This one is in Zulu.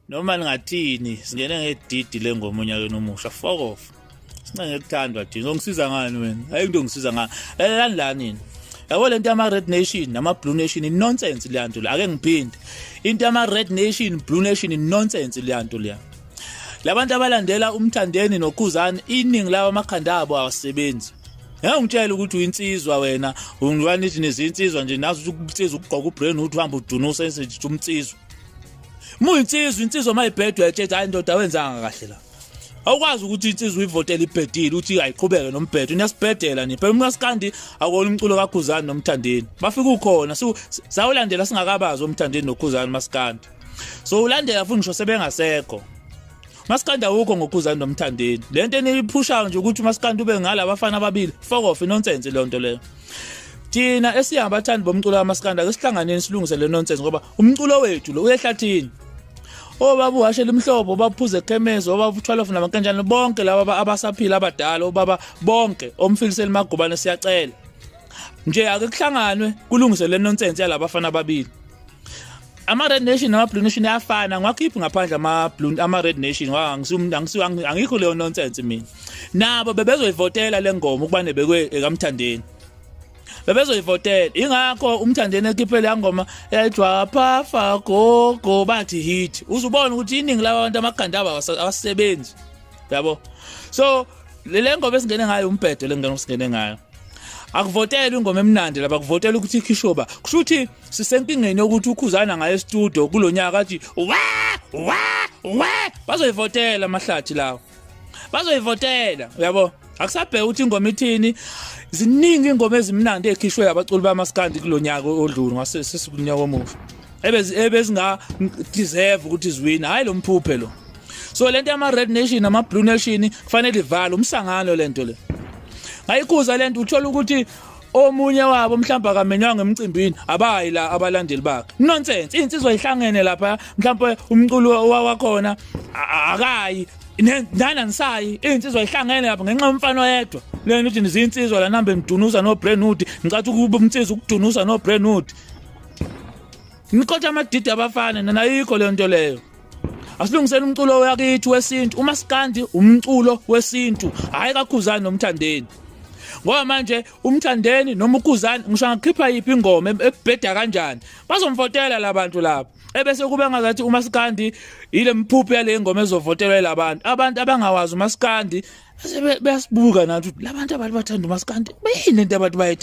noma ningathini singene ngedidi lengoma unyakeni omusha fuck off sinenge kuthandwa thina ngisiza ngani wena hayi into ngisiza ngani lalelani la nini yabo lento ama red nation nama blue nation nonsense leyanto la ake ngiphinde into ama red nation blue nation nonsense leyanto leya labantu abalandela umthandeni nokhuzani iningi lawa amakhanda abo awasebenzi ngiyangitshela ukuthi uyinsizwa wena ungwanithi nezinsizwa nje nazo ukutsiza ukugqoka ubrain uthi uhamba udunusa enze umtsizwa insizwa mayibhedwe ethetha hayi ndoda wenzanga kahle la awukwazi ukuthi insizwa uyivotela ibhedile uthi ayiqhubeke nombhedo uyasibhedela ni phela umnasikandi akona umculo kakhuzani nomthandeni bafika ukhona sawulandela singakabazi umthandeni nokhuzani masikandi so ulandela futhi ngisho sebengasekho masikandi awukho ngokhuzani nomthandeni lento eniphushayo nje ukuthi masikandi ube ngala abafana ababili fuck off nonsense le nto leyo thina esihamba abathandi bomculo kamasikandi ake sihlanganeni silungise le nonsense ngoba umculo wethu lo uyehlathini obaba uhashela imhlobo baphuze ekhemezi obaba 12 nabankanjani bonke laba abasaphila abadala obaba bonke omfiliseli magubane siyacela nje ake kuhlanganwe kulungise le nonsense yalabafana ababili ama red nation nama blue nation ayafana ngiwakhiphi ngaphandle ama red nation angikho leyo nonsense mina nabo bebezoyivotela lengoma ukuba nebekwe ekamthandeni bebezoyivotela ingakho umthandeni ekhiphe le ngoma yayidwa pha go bathi hit uzubona ukuthi iningi labantu amakhanda abasebenzi yabo so le ngoma esingene ngayo umbhedo lengane usingene ngayo akuvotela ingoma emnandi lapha kuvotela ukuthi ikhishoba kusho ukuthi sisenkingeni ukuthi ukhuzana ngaye studio kulonyaka athi wa bazoyivotela amahlathi lawo bazoyivotela yabo akusabheke ukuthi ingoma ithini ziningi ingoma ezimnandi ekhishwe abaculi bamasikandi kulonyaka odlulu ngasesikunyaka omusha ebezinga deserve ukuthi ziwina hayi lo mphuphe lo so lento ama red nation nama blue nation kufanele ivale umsangano lento le ngayikhuza lento uthola ukuthi omunye wabo mhlawumbe akamenywa ngemcimbini abayi la abalandeli bakhe nonsense insizwa ihlangene lapha mhlawumbe umculo wakhona akayi nana nisayi insizwa ihlangene lapha ngenxa yomfana oyedwa lena uthi nizinsizwa la nambe nidunusa no Brentwood ngicathi ukuba umnsizwa ukudunusa no Brentwood nikhotha amadidi abafana nanayikho le nto leyo asilungisela umculo wakithi wesintu umasikandi umculo wesintu hayi kakhuzani nomthandeni ngoba manje umthandeni noma ukhuzani ngisho ngakhipha yipi ingoma ebheda kanjani bazomvotela labantu lapha ebese kube ngazathi umasikandi ile mphuphu yale ngoma ezovotelwa labantu abantu abangawazi umasikandi bese beyasibuka nathi labantu abathanda umasikandi bayini into abantu